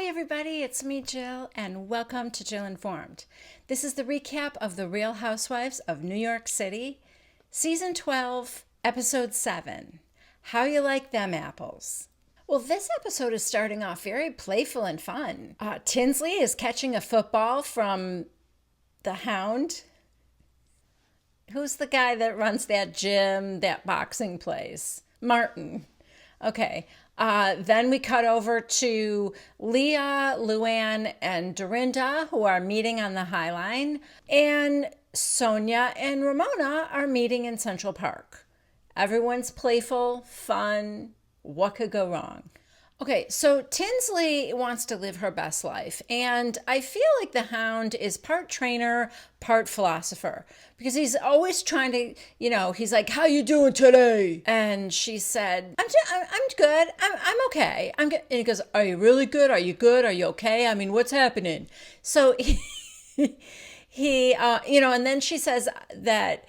Hi everybody, it's me Jill and welcome to Jill Informed. This is the recap of The Real Housewives of New York City, Season 12, Episode 7, How You Like Them Apples. Well, this episode is starting off very playful and fun. Tinsley is catching a football from the Hound. Who's the guy that runs that gym, that boxing place? Martin. Okay. Then we cut over to Leah, Luann, and Dorinda, who are meeting on the High Line. And Sonia and Ramona are meeting in Central Park. Everyone's playful, fun. What could go wrong? Okay, so Tinsley wants to live her best life, and I feel like the Hound is part trainer, part philosopher, because he's always trying to, he's like, "How you doing today?" And she said, "I'm good. I'm okay. I'm good." And he goes, "Are you really good? Are you good? Are you okay? I mean, what's happening?" So and then she says that,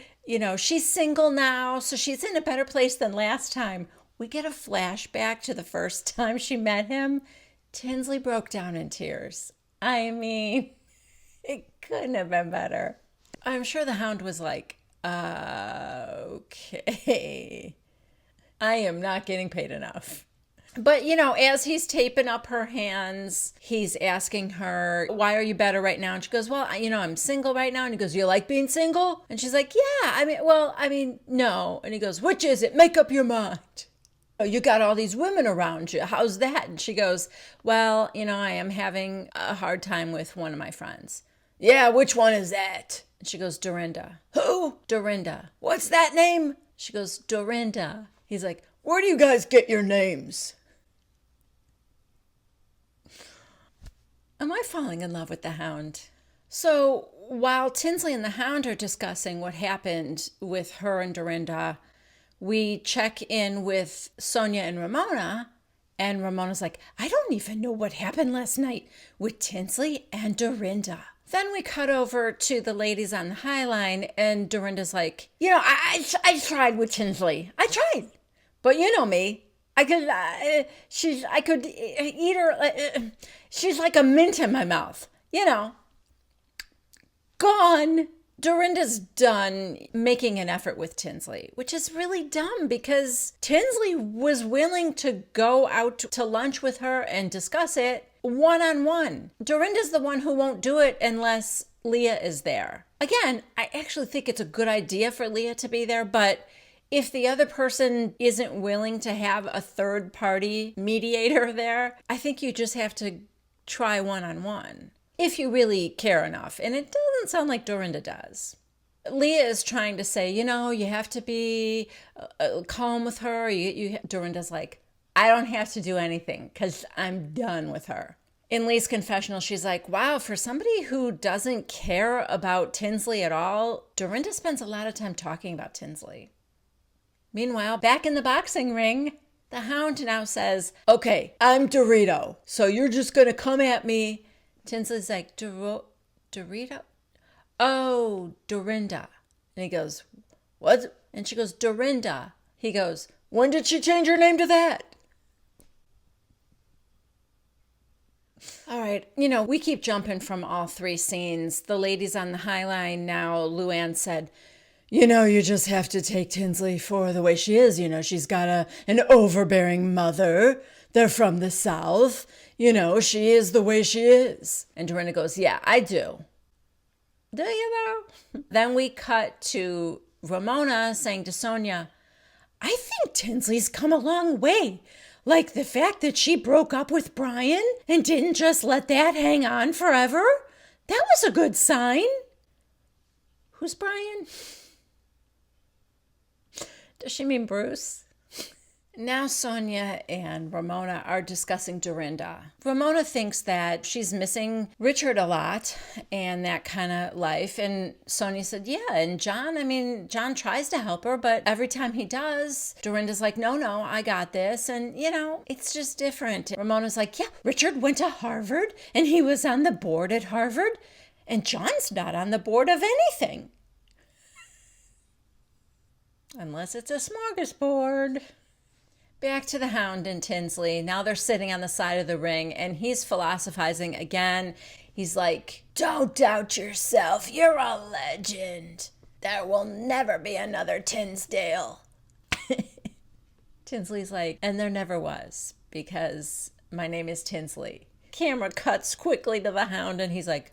she's single now, so she's in a better place than last time. We get a flashback to the first time she met him. Tinsley broke down in tears. I mean, it couldn't have been better. I'm sure the Hound was like, okay, I am not getting paid enough. But, as he's taping up her hands, he's asking her, "Why are you better right now?" And she goes, "Well, I'm single right now." And he goes, "You like being single?" And she's like, "Yeah, no." And he goes, "Which is it? Make up your mind. You got all these women around you. How's that?" And she goes, "Well, I am having a hard time with one of my friends." "Yeah, which one is that?" And she goes, "Dorinda." "Who?" "Dorinda." "What's that name?" She goes, "Dorinda." He's like, "Where do you guys get your names?" Am I falling in love with the Hound? So while Tinsley and the Hound are discussing what happened with her and Dorinda, we check in with Sonia and Ramona, and Ramona's like, "I don't even know what happened last night with Tinsley and Dorinda." Then we cut over to the ladies on the High Line, and Dorinda's like, I tried with Tinsley. I tried. But you know me. I could eat her. She's like a mint in my mouth. Gone. Dorinda's done making an effort with Tinsley, which is really dumb because Tinsley was willing to go out to lunch with her and discuss it one-on-one. Dorinda's the one who won't do it unless Leah is there. Again, I actually think it's a good idea for Leah to be there, but if the other person isn't willing to have a third-party mediator there, I think you just have to try one-on-one. If you really care enough. And it doesn't sound like Dorinda does. Leah is trying to say, you have to be calm with her. Dorinda's like, "I don't have to do anything because I'm done with her." In Lee's confessional, she's like, "Wow, for somebody who doesn't care about Tinsley at all, Dorinda spends a lot of time talking about Tinsley." Meanwhile, back in the boxing ring, the Hound now says, "Okay, I'm Dorito, so you're just going to come at me." Tinsley's like, "Dorito? Oh, Dorinda." And he goes, "What?" And she goes, "Dorinda." He goes, "When did she change her name to that?" All right, we keep jumping from all three scenes. The ladies on the High Line now, Luann said, "You just have to take Tinsley for the way she is. She's got an overbearing mother. They're from the South. She is the way she is." And Dorinda goes, "Yeah, I do." "Do you though?" Then we cut to Ramona saying to Sonia, "I think Tinsley's come a long way. Like the fact that she broke up with Brian and didn't just let that hang on forever. That was a good sign." Who's Brian? Does she mean Bruce? Now Sonia and Ramona are discussing Dorinda. Ramona thinks that she's missing Richard a lot and that kind of life. And Sonia said, "Yeah, and John tries to help her, but every time he does, Dorinda's like, no, I got this." And, it's just different. Ramona's like, "Yeah, Richard went to Harvard and he was on the board at Harvard, and John's not on the board of anything. Unless it's a smorgasbord." Back to the Hound and Tinsley. Now they're sitting on the side of the ring and he's philosophizing again. He's like, don't doubt yourself. You're a legend. There will never be another Tinsdale. Tinsley's like, and there never was because my name is Tinsley. Camera cuts quickly to the Hound and he's like,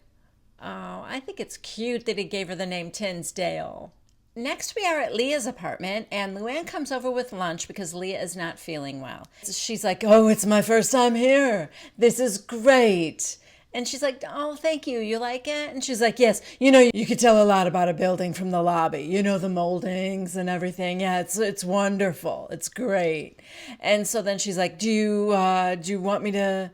oh, I think it's cute that he gave her the name Tinsdale. Next, we are at Leah's apartment, and Luann comes over with lunch because Leah is not feeling well. She's like, oh, it's my first time here. This is great. And she's like, oh, thank you. You like it? And she's like, yes. You know, you could tell a lot about a building from the lobby. You know, the moldings and everything. Yeah, it's wonderful. It's great. And so then she's like, do you want me to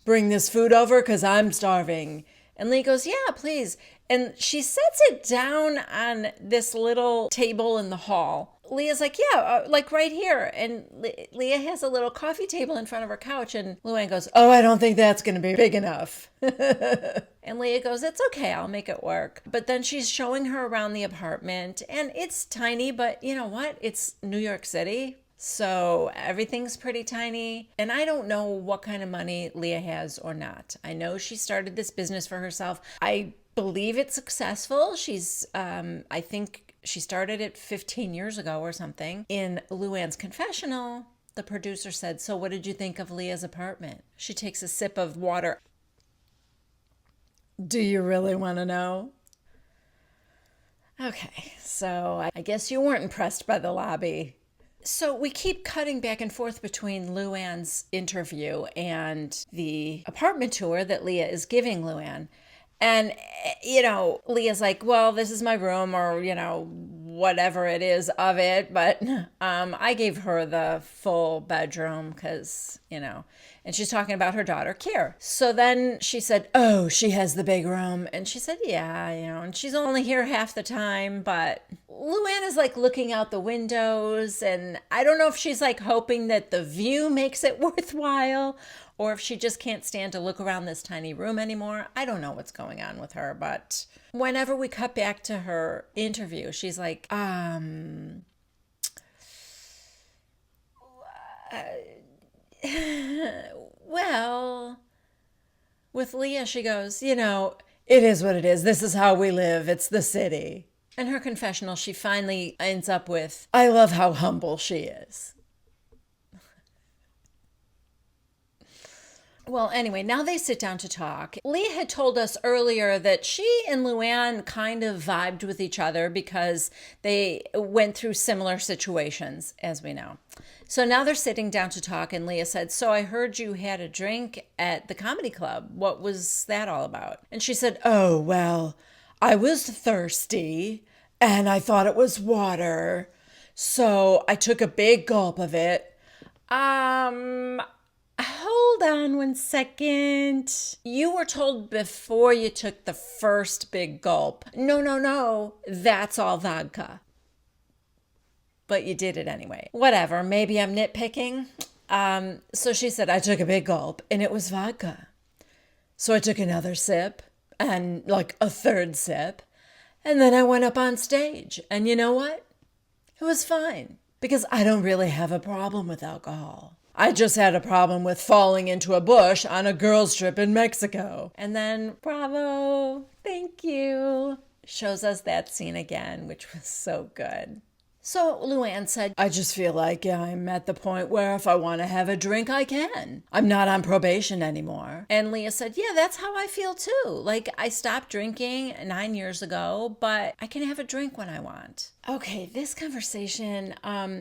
bring this food over? Because I'm starving. And Leah goes, yeah, please. And she sets it down on this little table in the hall. Leah's like, yeah, like right here. And Leah has a little coffee table in front of her couch. And Luann goes, oh, I don't think that's going to be big enough. And Leah goes, it's okay, I'll make it work. But then she's showing her around the apartment. And it's tiny, but you know what? It's New York City. So everything's pretty tiny. And I don't know what kind of money Leah has or not. I know she started this business for herself. I believe it's successful. She's, I think she started it 15 years ago or something. In Luann's confessional, the producer said, so what did you think of Leah's apartment? She takes a sip of water. Do you really want to know? Okay, so I guess you weren't impressed by the lobby. So we keep cutting back and forth between Luann's interview and the apartment tour that Leah is giving Luann. And, you know, Leah's like, well, this is my room or, you know, whatever it is of it. But I gave her the full bedroom because, you know, and she's talking about her daughter, Kier. So then she said, oh, she has the big room. And she said, yeah, you know, and she's only here half the time. But Luann is like looking out the windows. And I don't know if she's like hoping that the view makes it worthwhile or if she just can't stand to look around this tiny room anymore. I don't know what's going on with her, but whenever we cut back to her interview, she's like, well, with Leah, she goes, you know, it is what it is. This is how we live. It's the city. In her confessional, she finally ends up with, I love how humble she is. Well, anyway, now they sit down to talk. Leah had told us earlier that she and Luann kind of vibed with each other because they went through similar situations, as we know. So now they're sitting down to talk, and Leah said, so I heard you had a drink at the comedy club. What was that all about? And she said, oh, well, I was thirsty, and I thought it was water, so I took a big gulp of it. Hold on one second. You were told before you took the first big gulp. No. That's all vodka. But you did it anyway. Whatever. Maybe I'm nitpicking. So she said, I took a big gulp and it was vodka. So I took another sip and like a third sip. And then I went up on stage. And you know what? It was fine because I don't really have a problem with alcohol. I just had a problem with falling into a bush on a girls' trip in Mexico. And then, bravo, thank you, shows us that scene again, which was so good. So Luann said, I just feel like I'm at the point where if I want to have a drink, I can. I'm not on probation anymore. And Leah said, yeah, that's how I feel too. Like I stopped drinking 9 years ago, but I can have a drink when I want. Okay, this conversation,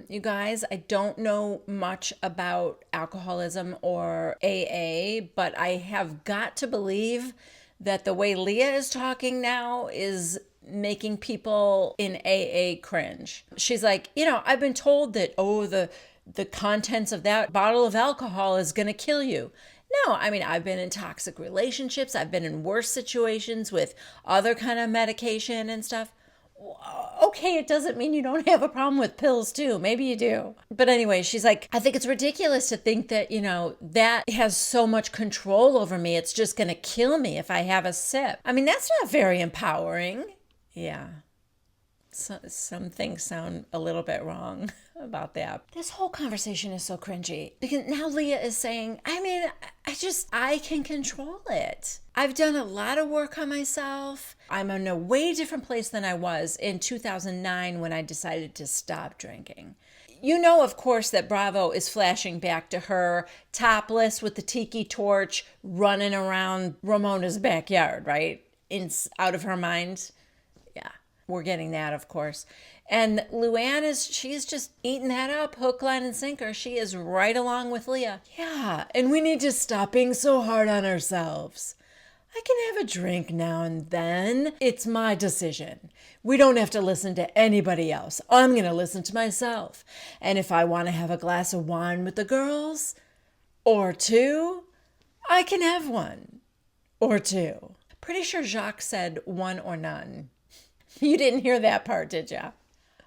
you guys, I don't know much about alcoholism or AA, but I have got to believe that the way Leah is talking now is making people in AA cringe. She's like, you know, I've been told that, oh, the contents of that bottle of alcohol is going to kill you. No, I mean, I've been in toxic relationships. I've been in worse situations with other kind of medication and stuff. Okay, it doesn't mean you don't have a problem with pills too. Maybe you do. But anyway, she's like, I think it's ridiculous to think that, you know, that has so much control over me. It's just going to kill me if I have a sip. I mean, that's not very empowering. Yeah. Some things sound a little bit wrong about that. This whole conversation is so cringy because now Leah is saying, I can control it. I've done a lot of work on myself. I'm in a way different place than I was in 2009 when I decided to stop drinking. You know, of course, that Bravo is flashing back to her topless with the tiki torch running around Ramona's backyard, right? Out of her mind. Yeah, we're getting that, of course. And Luann she's just eating that up, hook, line, and sinker. She is right along with Leah. Yeah, and we need to stop being so hard on ourselves. I can have a drink now and then. It's my decision. We don't have to listen to anybody else. I'm going to listen to myself. And if I want to have a glass of wine with the girls, or two, I can have one. Or two. Pretty sure Jacques said one or none. You didn't hear that part, did ya?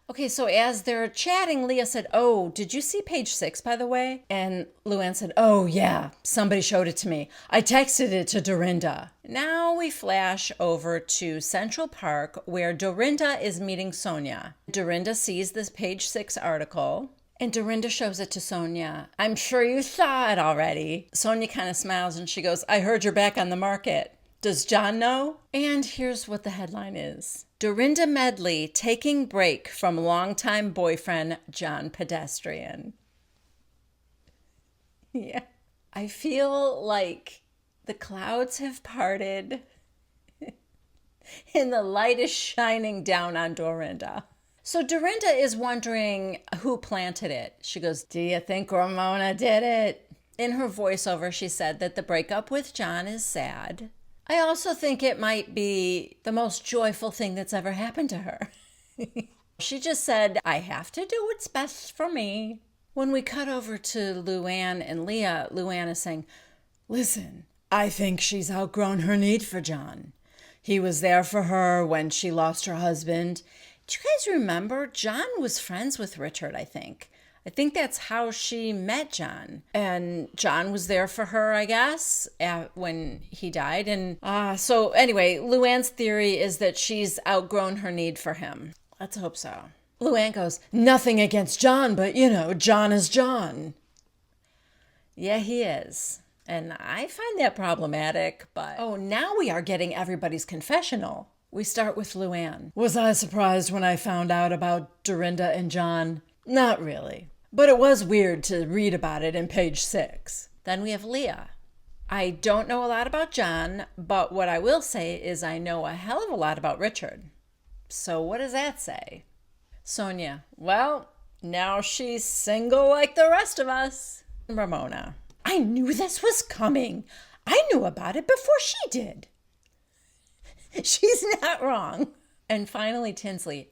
Okay, so as they're chatting, Leah said, "Oh, did you see page 6, by the way?" And Luann said, "Oh, yeah, somebody showed it to me. I texted it to Dorinda." Now we flash over to Central Park where Dorinda is meeting Sonia. Dorinda sees this page 6 article and Dorinda shows it to Sonia. "I'm sure you saw it already." Sonia kind of smiles and she goes, "I heard you're back on the market. Does John know?" And here's what the headline is. Dorinda Medley taking break from longtime boyfriend John Pedestrian. Yeah. I feel like the clouds have parted and the light is shining down on Dorinda. So Dorinda is wondering who planted it. She goes, "Do you think Ramona did it?" In her voiceover, she said that the breakup with John is sad. I also think it might be the most joyful thing that's ever happened to her. She just said, "I have to do what's best for me." When we cut over to Luann and Leah, Luann is saying, "Listen, I think she's outgrown her need for John. He was there for her when she lost her husband. Do you guys remember? John was friends with Richard, I think. I think that's how she met John. And John was there for her, I guess, when he died. And so anyway, Luann's theory is that she's outgrown her need for him. Let's hope so. Luann goes, "Nothing against John, but, John is John." Yeah, he is. And I find that problematic, but... Oh, now we are getting everybody's confessional. We start with Luann. "Was I surprised when I found out about Dorinda and John? Not really. But it was weird to read about it in page 6. Then we have Leah. "I don't know a lot about John, but what I will say is I know a hell of a lot about Richard." So what does that say? Sonia. "Well, now she's single like the rest of us." Ramona. "I knew this was coming. I knew about it before she did." She's not wrong. And finally, Tinsley.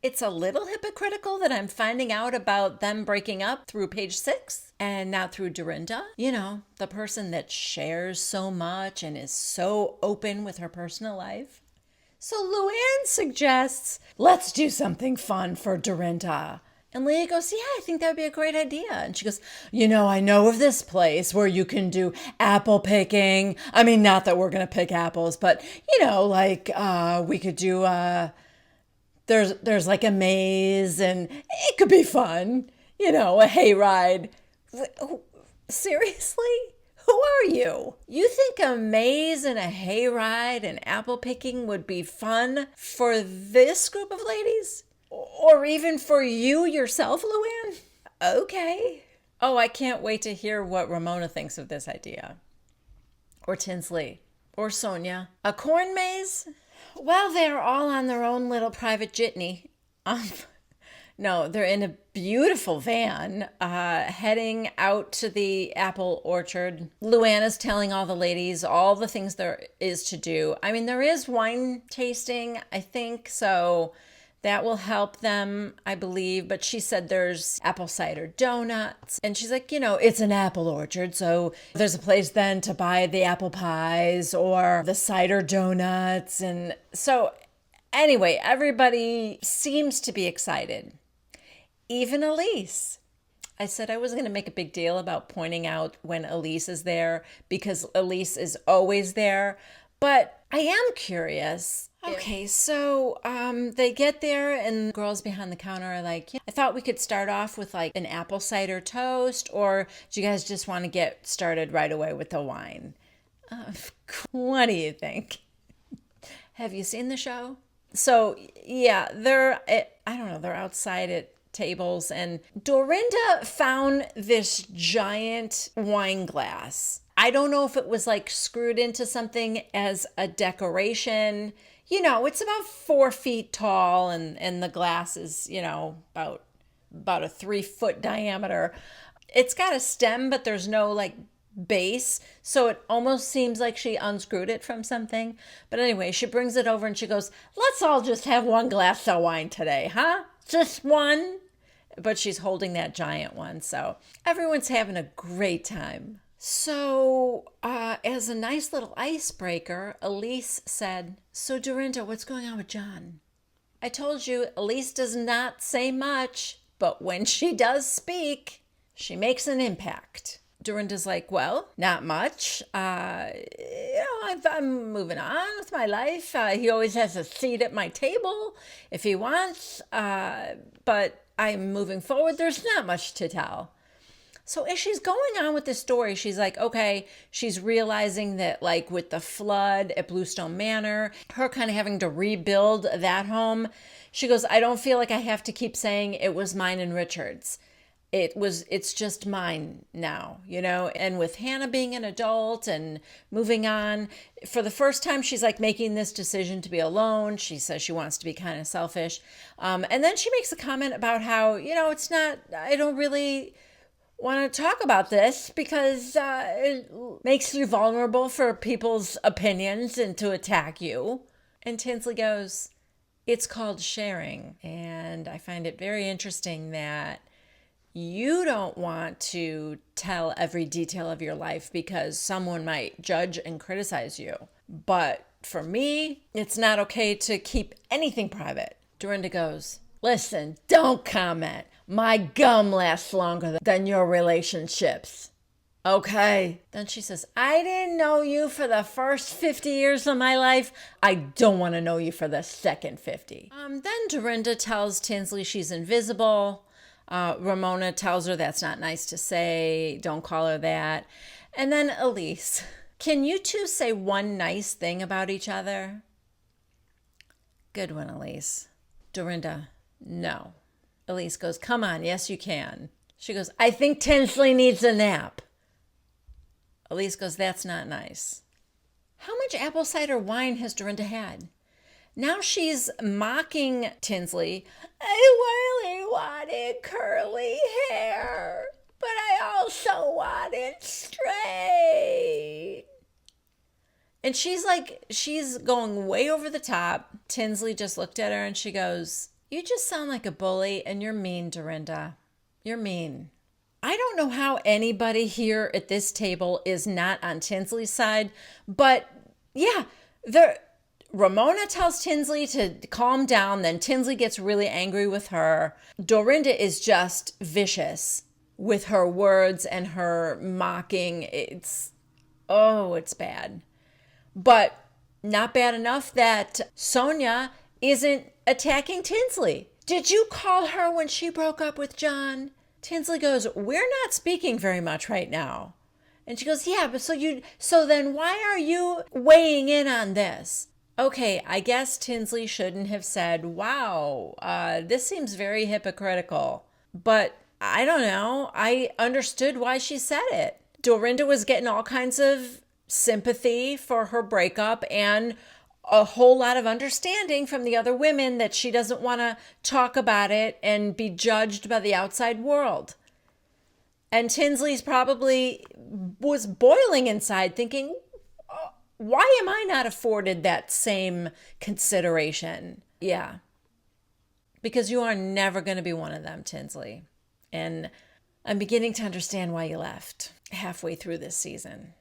It's a little hypocritical that I'm finding out about them breaking up through page 6 and not through Dorinda. The person that shares so much and is so open with her personal life. So Luann suggests, "Let's do something fun for Dorinda." And Leah goes, "Yeah, I think that would be a great idea." And she goes, "I know of this place where you can do apple picking. I mean, not that we're going to pick apples, but, we could do... There's like a maze and it could be fun. A hayride." Seriously? Who are you? You think a maze and a hayride and apple picking would be fun for this group of ladies? Or even for you yourself, Luann? Okay. Oh, I can't wait to hear what Ramona thinks of this idea. Or Tinsley. Or Sonia. A corn maze? Well, they're all on their own little private jitney. No, they're in a beautiful van heading out to the apple orchard. Luann is telling all the ladies all the things there is to do. I mean, there is wine tasting, I think, so that will help them, I believe. But she said there's apple cider donuts. And she's like, it's an apple orchard, so there's a place then to buy the apple pies or the cider donuts. And so anyway, everybody seems to be excited. Even Elise. I said I wasn't going to make a big deal about pointing out when Elise is there because Elise is always there. But I am curious Okay, so they get there and the girls behind the counter are like, yeah, I thought we could start off with like an apple cider toast, or do you guys just want to get started right away with the wine? Uh, what do you think? Have you seen the show? So, yeah, I don't know, they're outside at tables, and Dorinda found this giant wine glass. I don't know if it was like screwed into something as a decoration. It's about 4 feet tall, and the glass is, about a 3 foot diameter. It's got a stem, but there's no like base. So it almost seems like she unscrewed it from something. But anyway, she brings it over and she goes, let's all just have one glass of wine today, huh? Just one. But she's holding that giant one. So everyone's having a great time. So, as a nice little icebreaker, Elise said, so Dorinda, what's going on with John? I told you, Elise does not say much, but when she does speak, she makes an impact. Dorinda's like, well, not much. I'm moving on with my life. He always has a seat at my table if he wants, but I'm moving forward. There's not much to tell. So as she's going on with this story, she's like, okay, she's realizing that like with the flood at Bluestone Manor, her kind of having to rebuild that home. She goes, I don't feel like I have to keep saying it was mine and Richard's. It's just mine now, and with Hannah being an adult and moving on, for the first time, she's like making this decision to be alone. She says she wants to be kind of selfish. And then she makes a comment about how, it's not, I don't really want to talk about this because it makes you vulnerable for people's opinions and to attack you. And Tinsley goes, it's called sharing. And I find it very interesting that you don't want to tell every detail of your life because someone might judge and criticize you. But for me, it's not okay to keep anything private. Dorinda goes, listen, don't comment. My gum lasts longer than your relationships. Okay. Then she says, I didn't know you for the first 50 years of my life. I don't want to know you for the second 50. Then Dorinda tells Tinsley she's invisible. Ramona tells her that's not nice to say. Don't call her that. And then Elise, can you two say one nice thing about each other? Good one, Elise. Dorinda, no. Elise goes, come on, yes you can. She goes, I think Tinsley needs a nap. Elise goes, that's not nice. How much apple cider wine has Dorinda had? Now she's mocking Tinsley. I really wanted curly hair, but I also want it straight. And she's going way over the top. Tinsley just looked at her and she goes, you just sound like a bully and you're mean, Dorinda. You're mean. I don't know how anybody here at this table is not on Tinsley's side, but yeah, Ramona tells Tinsley to calm down, then Tinsley gets really angry with her. Dorinda is just vicious with her words and her mocking. It's bad. But not bad enough that Sonia isn't attacking Tinsley. Did you call her when she broke up with John? Tinsley goes, we're not speaking very much right now. And she goes, yeah, but so then why are you weighing in on this? Okay, I guess Tinsley shouldn't have said, wow, this seems very hypocritical. But I don't know. I understood why she said it. Dorinda was getting all kinds of sympathy for her breakup and a whole lot of understanding from the other women that she doesn't want to talk about it and be judged by the outside world. And Tinsley's probably was boiling inside thinking, why am I not afforded that same consideration? Yeah. Because you are never going to be one of them, Tinsley. And I'm beginning to understand why you left halfway through this season.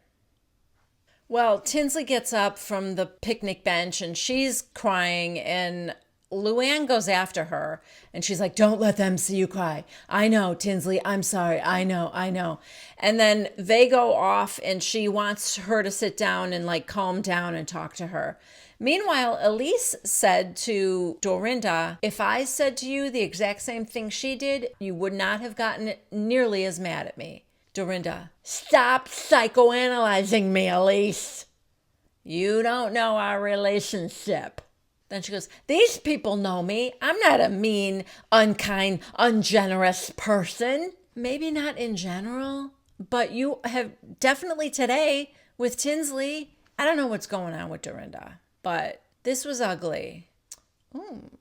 Well, Tinsley gets up from the picnic bench and she's crying and Luann goes after her and she's like, don't let them see you cry. I know, Tinsley, I'm sorry. I know. And then they go off and she wants her to sit down and like calm down and talk to her. Meanwhile, Elise said to Dorinda, if I said to you the exact same thing she did, you would not have gotten nearly as mad at me. Dorinda, stop psychoanalyzing me, Elise. You don't know our relationship. Then she goes, these people know me. I'm not a mean, unkind, ungenerous person. Maybe not in general, but you have definitely today with Tinsley. I don't know what's going on with Dorinda, but this was ugly.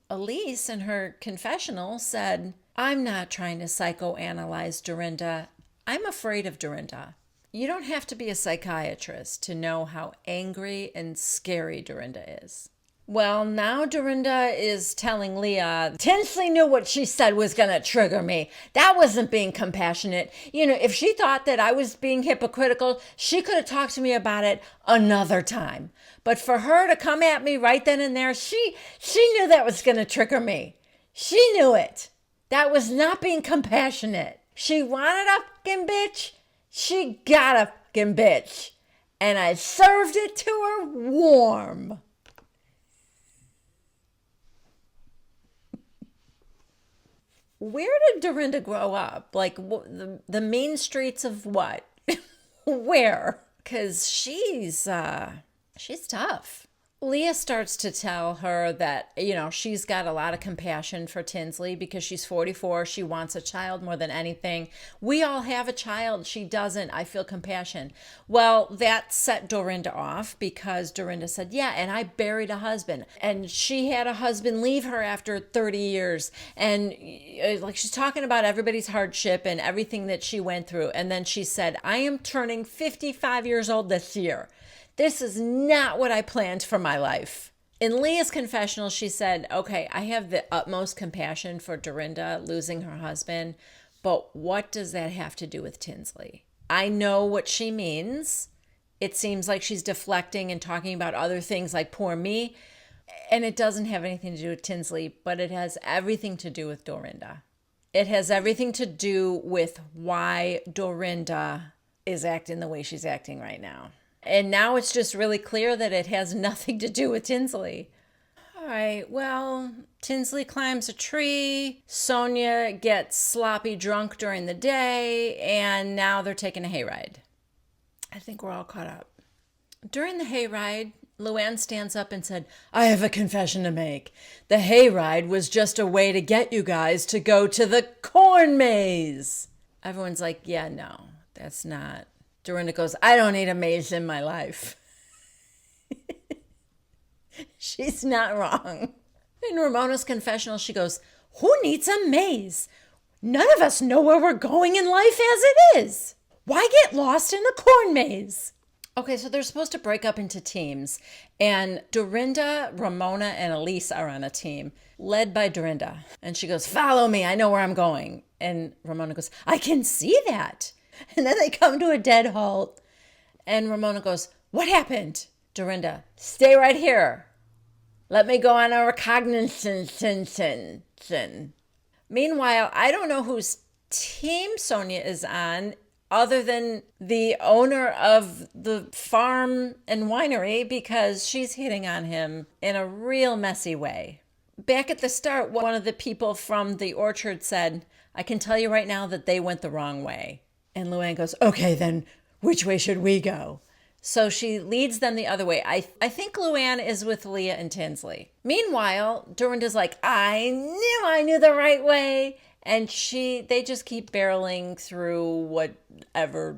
Elise in her confessional said, I'm not trying to psychoanalyze Dorinda. I'm afraid of Dorinda. You don't have to be a psychiatrist to know how angry and scary Dorinda is. Well, now Dorinda is telling Leah, Tinsley knew what she said was going to trigger me. That wasn't being compassionate. You know, if she thought that I was being hypocritical, she could have talked to me about it another time. But for her to come at me right then and there, she knew that was going to trigger me. She knew it. That was not being compassionate. She wanted a fucking bitch. She got a fucking bitch. And I served it to her warm. Where did Dorinda grow up? Like the main streets of what? Where? Because she's tough. Leah starts to tell her that, you know, she's got a lot of compassion for Tinsley because she's 44. She wants a child more than anything. We all have a child. She doesn't. I feel compassion. Well, that set Dorinda off because Dorinda said, yeah, and I buried a husband. And she had a husband leave her after 30 years. And like she's talking about everybody's hardship and everything that she went through. And then she said, I am turning 55 years old this year. This is not what I planned for my life. In Leah's confessional, she said, okay, I have the utmost compassion for Dorinda losing her husband, but what does that have to do with Tinsley? I know what she means. It seems like she's deflecting and talking about other things like poor me, and it doesn't have anything to do with Tinsley, but it has everything to do with Dorinda. It has everything to do with why Dorinda is acting the way she's acting right now. And now it's just really clear that it has nothing to do with Tinsley. All right, well, Tinsley climbs a tree, Sonia gets sloppy drunk during the day, and now they're taking a hayride. I think we're all caught up. During the hayride, Luann stands up and said, I have a confession to make. The hayride was just a way to get you guys to go to the corn maze. Everyone's like, yeah, no, that's not. Dorinda goes, I don't need a maze in my life. She's not wrong. In Ramona's confessional, she goes, who needs a maze? None of us know where we're going in life as it is. Why get lost in a corn maze? Okay, so they're supposed to break up into teams. And Dorinda, Ramona, and Elise are on a team, led by Dorinda. And she goes, follow me, I know where I'm going. And Ramona goes, I can see that. And then they come to a dead halt. And Ramona goes, what happened? Dorinda, stay right here. Let me go on a recognizance. Meanwhile, I don't know whose team Sonia is on other than the owner of the farm and winery because she's hitting on him in a real messy way. Back at the start, one of the people from the orchard said, I can tell you right now that they went the wrong way. And Luann goes, okay, then which way should we go? So she leads them the other way. I think Luann is with Leah and Tinsley. Meanwhile, Dorinda's like, I knew the right way. And they just keep barreling through whatever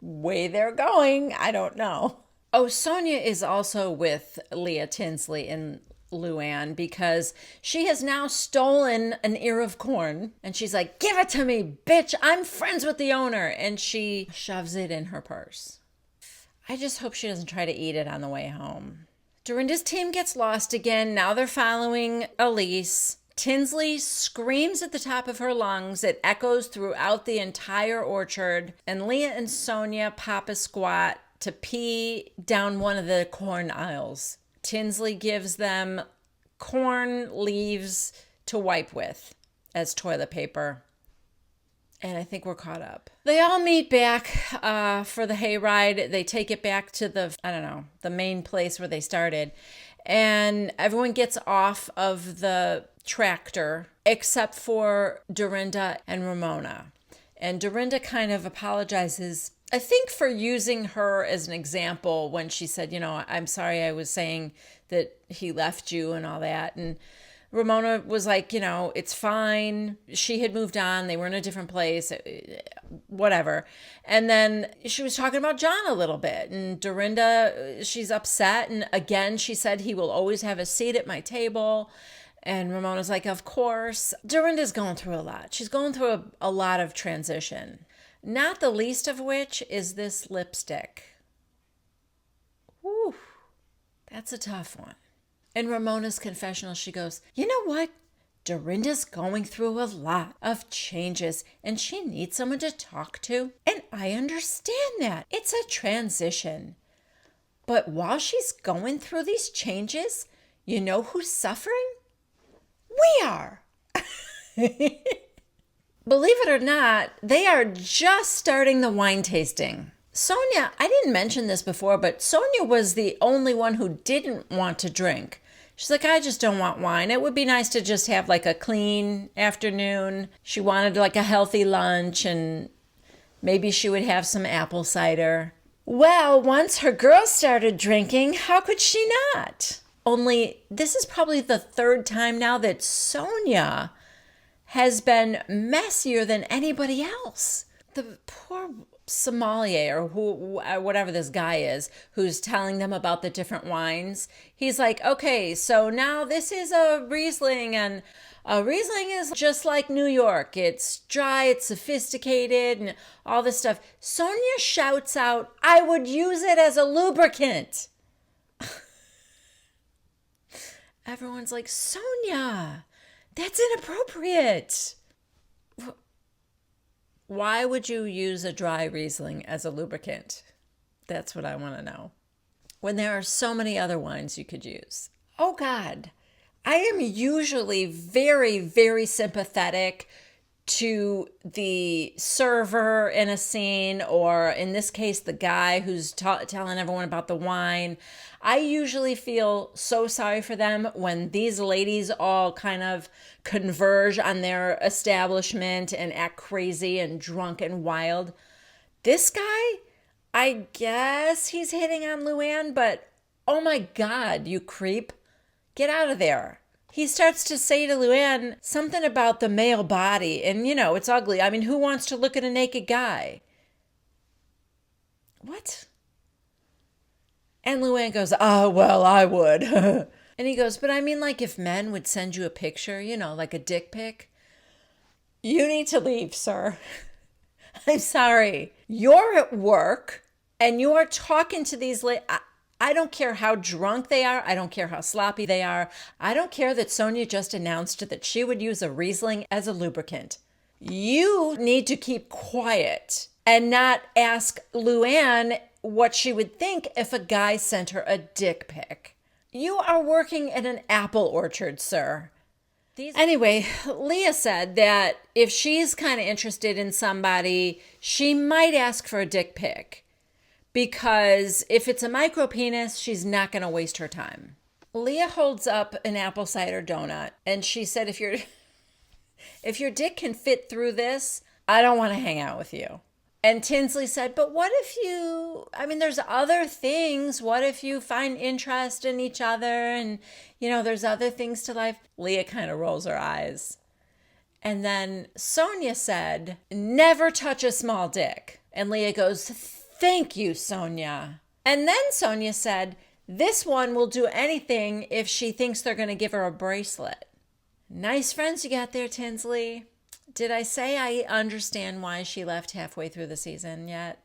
way they're going. I don't know. Oh, Sonia is also with Leah, Tinsley, and Luann because she has now stolen an ear of corn and she's like, give it to me, bitch, I'm friends with the owner, and she shoves it in her purse. I just hope she doesn't try to eat it on the way home. Dorinda's team gets lost again. Now they're following Elise. Tinsley screams at the top of her lungs. It echoes throughout the entire orchard, and Leah and Sonia pop a squat to pee down one of the corn aisles. Tinsley gives them corn leaves to wipe with as toilet paper. And I think we're caught up. They all meet back for the hayride. They take it back to the main place where they started. And everyone gets off of the tractor except for Dorinda and Ramona. And Dorinda kind of apologizes, I think, for using her as an example when she said, I'm sorry, I was saying that he left you and all that. And Ramona was like, it's fine. She had moved on. They were in a different place, whatever. And then she was talking about John a little bit. And Dorinda, she's upset. And again, she said, he will always have a seat at my table. And Ramona's like, of course. Dorinda's going through a lot. She's going through a lot of transition. Not the least of which is this lipstick. Whew, that's a tough one. In Ramona's confessional, she goes, you know what? Dorinda's going through a lot of changes and she needs someone to talk to. And I understand that. It's a transition. But while she's going through these changes, you know who's suffering? We are. Believe it or not, they are just starting the wine tasting. Sonia, I didn't mention this before, but Sonia was the only one who didn't want to drink. She's like, I just don't want wine. It would be nice to just have like a clean afternoon. She wanted like a healthy lunch and maybe she would have some apple cider. Well, once her girls started drinking, how could she not? Only this is probably the third time now that Sonia has been messier than anybody else. The poor sommelier or whatever this guy is who's telling them about the different wines. He's like, okay, so now this is a Riesling, and a Riesling is just like New York. It's dry, it's sophisticated, and all this stuff. Sonia shouts out, I would use it as a lubricant. Everyone's like, Sonia, that's inappropriate. Why would you use a dry Riesling as a lubricant? That's what I want to know. When there are so many other wines you could use. Oh God, I am usually very, very sympathetic to the server in a scene, or in this case, the guy who's telling everyone about the wine. I usually feel so sorry for them when these ladies all kind of converge on their establishment and act crazy and drunk and wild. This guy, I guess he's hitting on Luann, but oh my God, you creep. Get out of there. He starts to say to Luann something about the male body, and it's ugly. I mean, who wants to look at a naked guy? What? And Luann goes, oh, well, I would. And he goes, but I mean, like, if men would send you a picture, like a dick pic, you need to leave, sir. I'm sorry. You're at work and you are talking to these I don't care how drunk they are. I don't care how sloppy they are. I don't care that Sonia just announced that she would use a Riesling as a lubricant. You need to keep quiet and not ask Luann what she would think if a guy sent her a dick pic. You are working at an apple orchard, sir. Anyway, Leah said that if she's kind of interested in somebody, she might ask for a dick pic. Because if it's a micro penis, she's not going to waste her time. Leah holds up an apple cider donut and she said, if your dick can fit through this, I don't want to hang out with you. And Tinsley said, but what if there's other things. What if you find interest in each other and, there's other things to life? Leah kind of rolls her eyes. And then Sonia said, never touch a small dick. And Leah goes, thank you, Sonia. And then Sonia said, this one will do anything if she thinks they're going to give her a bracelet. Nice friends you got there, Tinsley. Did I say I understand why she left halfway through the season yet?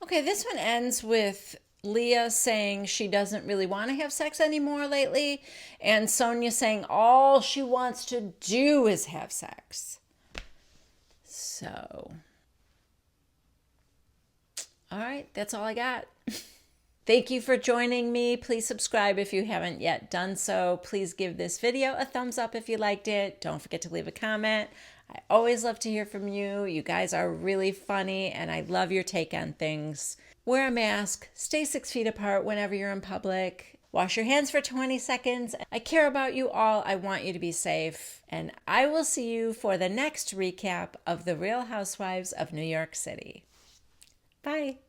Okay, this one ends with Leah saying she doesn't really want to have sex anymore lately, and Sonia saying all she wants to do is have sex. So... all right, that's all I got. Thank you for joining me. Please subscribe if you haven't yet done so. Please give this video a thumbs up if you liked it. Don't forget to leave a comment. I always love to hear from you. You guys are really funny, and I love your take on things. Wear a mask, stay 6 feet apart whenever you're in public, wash your hands for 20 seconds. I care about you all. I want you to be safe. And I will see you for the next recap of The Real Housewives of New York City. Bye.